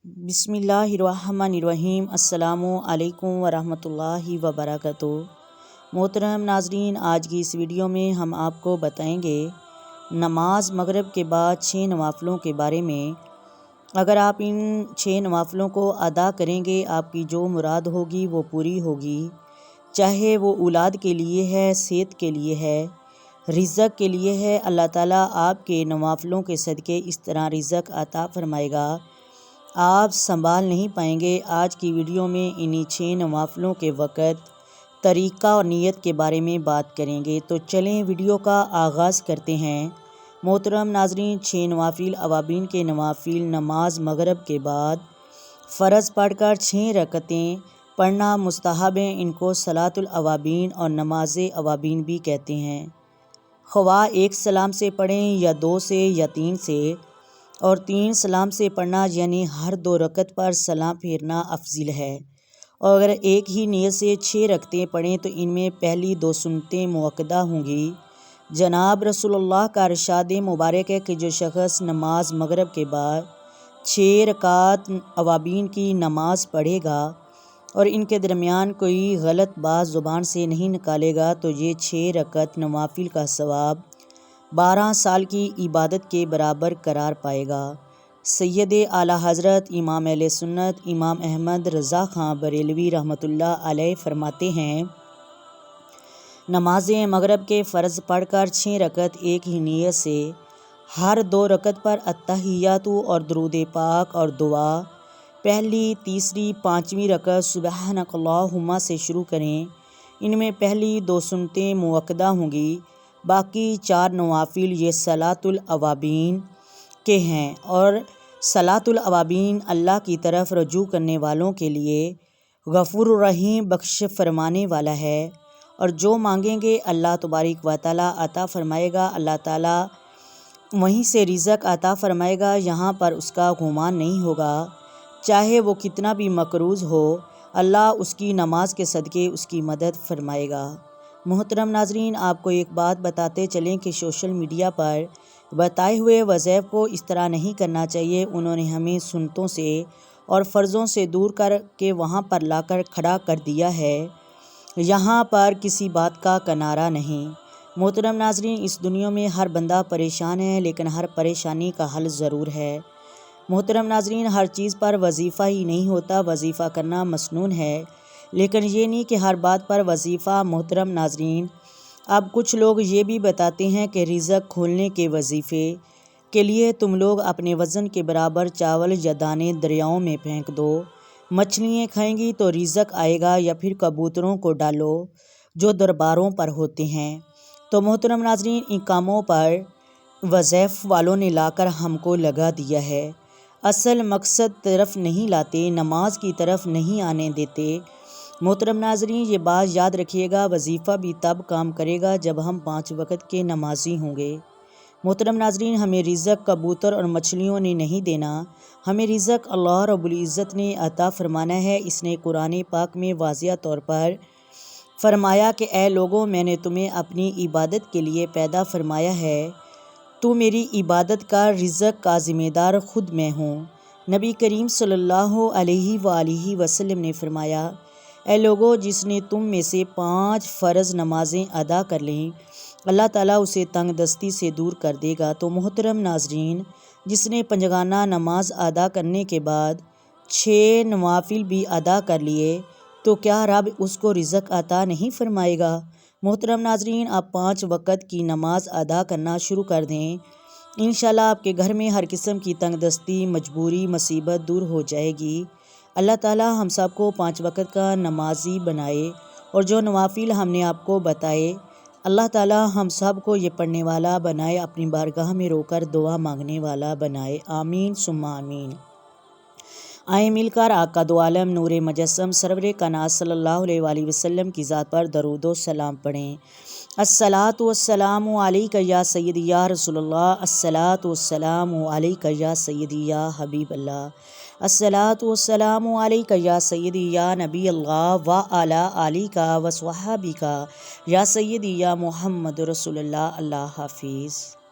بسم اللہ الرحمن الرحیم۔ السلام علیکم ورحمۃ اللہ وبرکاتہ۔ محترم ناظرین، آج کی اس ویڈیو میں ہم آپ کو بتائیں گے نماز مغرب کے بعد 6 نوافلوں کے بارے میں۔ اگر آپ ان 6 نوافلوں کو ادا کریں گے، آپ کی جو مراد ہوگی وہ پوری ہوگی، چاہے وہ اولاد کے لیے ہے، صحت کے لیے ہے، رزق کے لیے ہے۔ اللہ تعالیٰ آپ کے نوافلوں کے صدقے اس طرح رزق عطا فرمائے گا، آپ سنبھال نہیں پائیں گے۔ آج کی ویڈیو میں انہی 6 نوافلوں کے وقت، طریقہ اور نیت کے بارے میں بات کریں گے۔ تو چلیں ویڈیو کا آغاز کرتے ہیں۔ محترم ناظرین، 6 نوافل اوابین کے نوافل نماز مغرب کے بعد فرض پڑھ کر 6 رکعتیں پڑھنا مستحب ہیں۔ ان کو صلاۃ الاوابین اور نماز اوابین بھی کہتے ہیں۔ خواہ ایک سلام سے پڑھیں یا 2 سے یا 3 سے، اور 3 سلام سے پڑھنا یعنی ہر 2 رکعت پر سلام پھیرنا افضل ہے۔ اور اگر ایک ہی نیت سے 6 رکعتیں پڑھیں تو ان میں پہلی 2 سنتیں مؤکدہ ہوں گی۔ جناب رسول اللہ کا ارشاد مبارک ہے کہ جو شخص نماز مغرب کے بعد 6 رکعت اوابین کی نماز پڑھے گا اور ان کے درمیان کوئی غلط بات زبان سے نہیں نکالے گا تو یہ 6 رکعت نوافل کا ثواب 12 سال کی عبادت کے برابر قرار پائے گا۔ سید اعلیٰ حضرت امام اہل سنت امام احمد رضا خان بریلوی رحمۃ اللہ علیہ فرماتے ہیں، نماز مغرب کے فرض پڑھ کر 6 رکعت ایک ہی نیت سے ہر 2 رکعت پر التحیات اور درود پاک اور دعا، پہلی، تیسری، 5ویں رکعت سبحانک اللہم سے شروع کریں۔ ان میں پہلی 2 سنتیں مؤکدہ ہوں گی، باقی 4 نوافل یہ صلاۃ الاوابین کے ہیں۔ اور صلاۃ الاوابین اللہ کی طرف رجوع کرنے والوں کے لیے غفور الرحیم بخش فرمانے والا ہے، اور جو مانگیں گے اللہ تبارک و تعالیٰ عطا فرمائے گا۔ اللہ تعالیٰ وہیں سے رزق عطا فرمائے گا، یہاں پر اس کا گمان نہیں ہوگا، چاہے وہ کتنا بھی مقروض ہو، اللہ اس کی نماز کے صدقے اس کی مدد فرمائے گا۔ محترم ناظرین، آپ کو ایک بات بتاتے چلیں کہ سوشل میڈیا پر بتائے ہوئے وظائف کو اس طرح نہیں کرنا چاہیے۔ انہوں نے ہمیں سنتوں سے اور فرضوں سے دور کر کے وہاں پر لا کر کھڑا کر دیا ہے، یہاں پر کسی بات کا کنارہ نہیں۔ محترم ناظرین، اس دنیا میں ہر بندہ پریشان ہے، لیکن ہر پریشانی کا حل ضرور ہے۔ محترم ناظرین، ہر چیز پر وظیفہ ہی نہیں ہوتا، وظیفہ کرنا مسنون ہے، لیکن یہ نہیں کہ ہر بات پر وظیفہ۔ محترم ناظرین، اب کچھ لوگ یہ بھی بتاتے ہیں کہ رزق کھولنے کے وظیفے کے لیے تم لوگ اپنے وزن کے برابر چاول یا دانے دریاؤں میں پھینک دو، مچھلیاں کھائیں گی تو رزق آئے گا، یا پھر کبوتروں کو ڈالو جو درباروں پر ہوتے ہیں۔ تو محترم ناظرین، ان کاموں پر وظائف والوں نے لا کر ہم کو لگا دیا ہے، اصل مقصد طرف نہیں لاتے، نماز کی طرف نہیں آنے دیتے۔ محترم ناظرین، یہ بات یاد رکھیے گا، وظیفہ بھی تب کام کرے گا جب ہم 5 وقت کے نمازی ہوں گے۔ محترم ناظرین، ہمیں رزق کبوتر اور مچھلیوں نے نہیں دینا، ہمیں رزق اللہ رب العزت نے عطا فرمانا ہے۔ اس نے قرآن پاک میں واضح طور پر فرمایا کہ اے لوگوں، میں نے تمہیں اپنی عبادت کے لیے پیدا فرمایا ہے، تو میری عبادت کا رزق کا ذمہ دار خود میں ہوں۔ نبی کریم صلی اللہ علیہ وآلہ وسلم نے فرمایا، اے لوگوں، جس نے تم میں سے 5 فرض نمازیں ادا کر لیں، اللہ تعالیٰ اسے تنگ دستی سے دور کر دے گا۔ تو محترم ناظرین، جس نے پنجگانہ نماز ادا کرنے کے بعد 6 نوافل بھی ادا کر لیے تو کیا رب اس کو رزق عطا نہیں فرمائے گا؟ محترم ناظرین، آپ 5 وقت کی نماز ادا کرنا شروع کر دیں، انشاءاللہ آپ کے گھر میں ہر قسم کی تنگ دستی، مجبوری، مصیبت دور ہو جائے گی۔ اللہ تعالیٰ ہم سب کو 5 وقت کا نمازی بنائے، اور جو نوافل ہم نے آپ کو بتائے، اللہ تعالیٰ ہم سب کو یہ پڑھنے والا بنائے، اپنی بارگاہ میں رو کر دعا مانگنے والا بنائے، آمین ثم آمین۔ آئیں مل کر آقا دو عالم نور مجسم سرور کائنات صلی اللہ علیہ وآلہ وسلم کی ذات پر درود و سلام پڑھیں۔ الصلاۃ والسلام علیک یا سیدی یا رسول اللہ، الصلاۃ والسلام علیک یا سیدی یا حبیب اللہ، الصلاۃ والسلام علیک یا سیدی یا نبی اللہ وعلی آلک وصحبک یا سیدی یا محمد رسول اللہ۔ اللہ حافظ۔